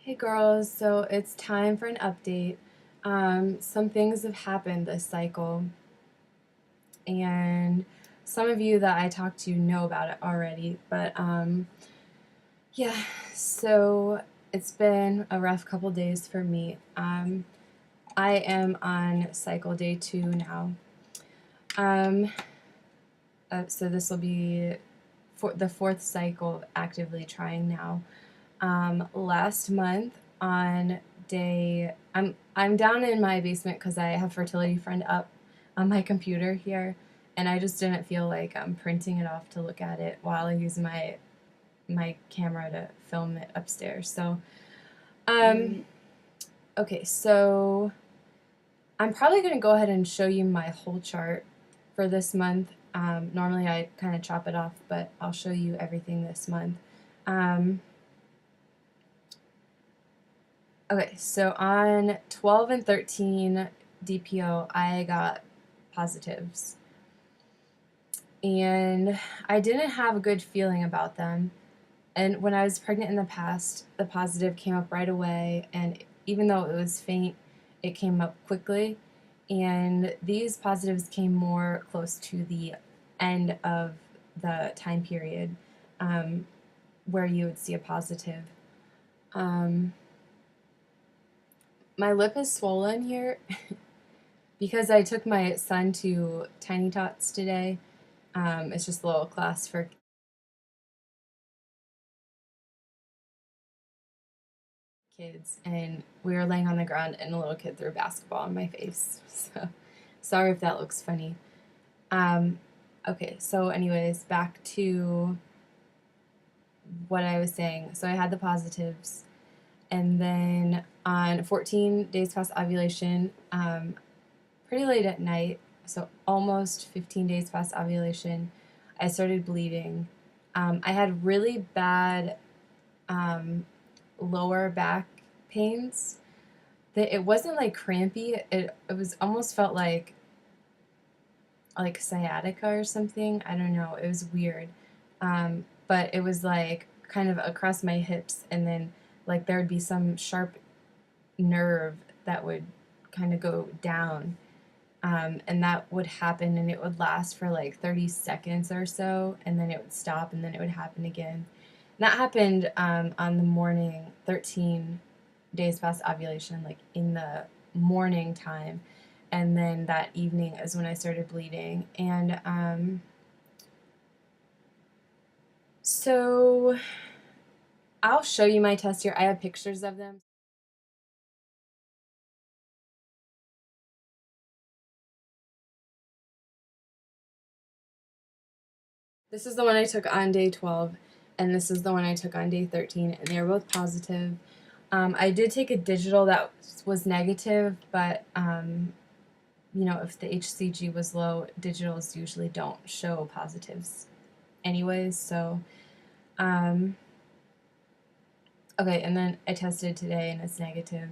Hey girls, so it's time for an update. Some things have happened this cycle, and some of you that I talked to know about it already, but yeah, so it's been a rough couple days for me. I am on cycle day 2 now. So this will be for the 4th cycle actively trying now. Last month on day, I'm down in my basement because I have Fertility Friend up on my computer here, and I just didn't feel like printing it off to look at it while I use my camera to film it upstairs. So, okay, so I'm probably going to go ahead and show you my whole chart for this month. Normally I kind of chop it off, but I'll show you everything this month. Okay, so on 12 and 13 DPO, I got positives. And I didn't have a good feeling about them. And when I was pregnant in the past, the positive came up right away. And even though it was faint, it came up quickly. And these positives came more close to the end of the time period where you would see a positive. My lip is swollen here because I took my son to Tiny Tots today. It's just a little class for kids, and we were laying on the ground and a little kid threw a basketball in my face. So sorry if that looks funny. Okay, so anyways, back to what I was saying. So I had the positives, and then on 14 days past ovulation, pretty late at night, so almost 15 days past ovulation, I started bleeding. I had really bad lower back pains. It wasn't like crampy. It was almost felt like sciatica or something. I don't know. It was weird. But it was like kind of across my hips, and then like there would be some sharp nerve that would kind of go down. And that would happen, and it would last for like 30 seconds or so, and then it would stop, and then it would happen again. And that happened on the morning, 13 days past ovulation, like in the morning time. And then that evening is when I started bleeding. And so I'll show you my test here. I have pictures of them. This is the one I took on day 12, and this is the one I took on day 13, and they were both positive. I did take a digital that was negative, but you know, if the HCG was low, digitals usually don't show positives anyways. So, okay, and then I tested today, and it's negative.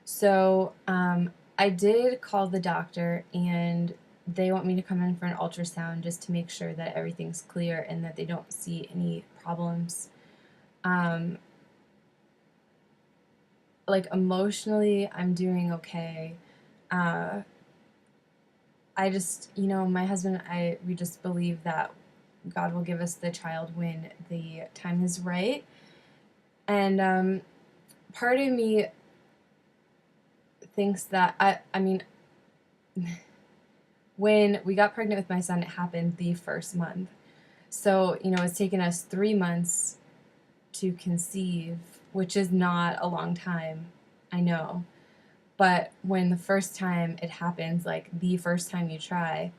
So, I did call the doctor, and they want me to come in for an ultrasound just to make sure that everything's clear and that they don't see any problems. Like emotionally, I'm doing okay. I just, you know, my husband and we just believe that God will give us the child when the time is right. And part of me thinks that, I mean, when we got pregnant with my son, it happened the first month. So, you know, it's taken us 3 months to conceive, which is not a long time, I know. But when the first time it happens, like the first time you try,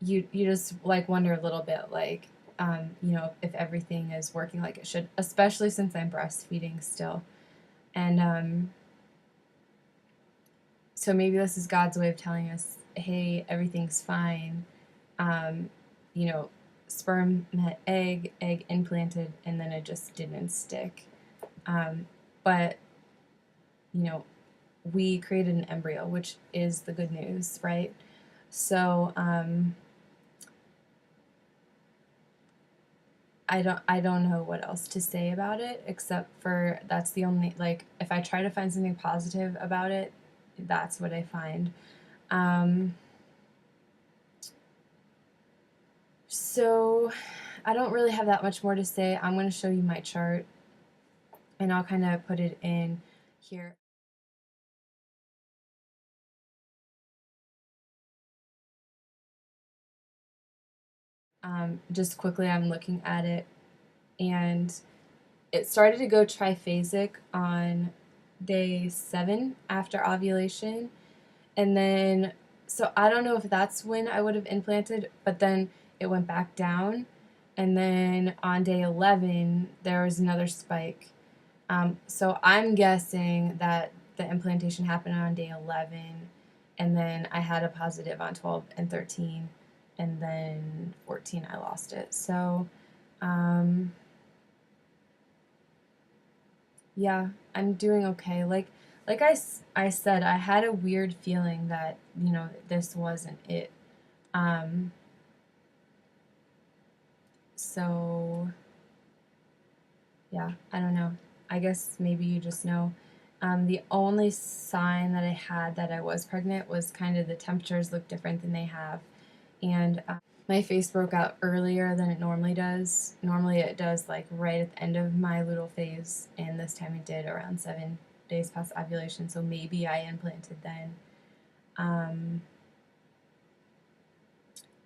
you just like wonder a little bit, like, you know, if everything is working like it should, especially since I'm breastfeeding still. And so maybe this is God's way of telling us, hey, everything's fine. You know, sperm met egg, egg implanted, and then it just didn't stick. But, you know, we created an embryo, which is the good news, right? So, I don't know what else to say about it except for that's the only, like, if I try to find something positive about it, that's what I find. Um, so I don't really have that much more to say. I'm going to show you my chart and I'll kind of put it in here. Just quickly, I'm looking at it, and it started to go triphasic on day 7 after ovulation. And then, so I don't know if that's when I would have implanted, but then it went back down. And then on day 11, there was another spike. So I'm guessing that the implantation happened on day 11, and then I had a positive on 12 and 13, and then 14 I lost it. So, um, yeah, I'm doing okay. I said, I had a weird feeling that, this wasn't it. Um, so yeah, I don't know. I guess maybe you just know. The only sign that I had that I was pregnant was kind of the temperatures looked different than they have. And my face broke out earlier than it normally does. Normally it does like right at the end of my luteal phase, and this time it did around 7 days past ovulation, so maybe I implanted then. Um,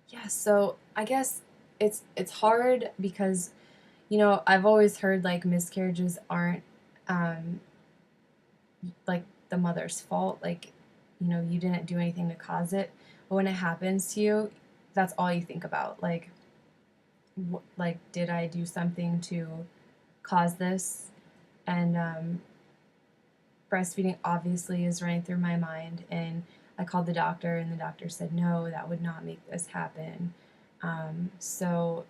yeah, so I guess it's hard because I've always heard like miscarriages aren't um, like the mother's fault. Like, you didn't do anything to cause it. But when it happens to you, that's all you think about. Like, did I do something to cause this? And breastfeeding obviously is running through my mind. And I called the doctor, and the doctor said, no, that would not make this happen. So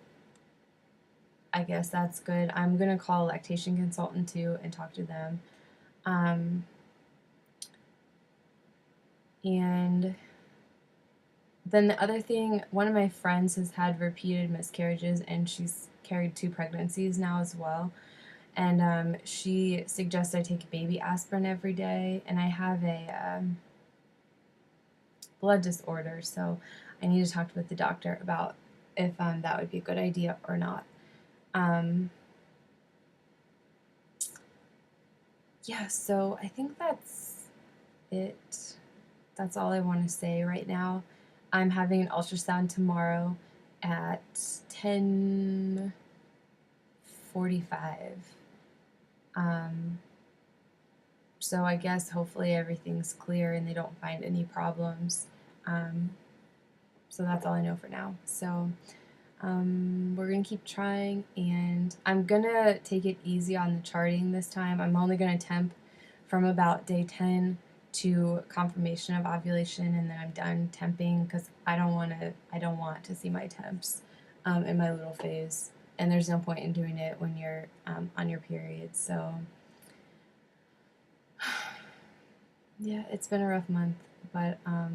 I guess that's good. I'm going to call a lactation consultant too and talk to them. And then the other thing, one of my friends has had repeated miscarriages, and she's carried 2 pregnancies now as well. And she suggests I take baby aspirin every day, and I have a blood disorder, so I need to talk with the doctor about if that would be a good idea or not. Yeah, so I think that's it. That's all I want to say right now. I'm having an ultrasound tomorrow at 10:45. Um, so I guess hopefully everything's clear and they don't find any problems. Um, so that's all I know for now. So we're going to keep trying, and I'm going to take it easy on the charting this time. I'm only going to temp from about day 10 to confirmation of ovulation, and then I'm done temping because I don't want to see my temps in my luteal phase, and there's no point in doing it when you're on your period. So yeah, it's been a rough month, but I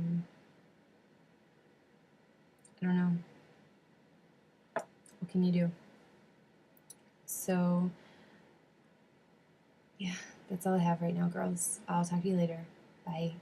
don't know. What can you do? So yeah, that's all I have right now, girls. I'll talk to you later. Bye.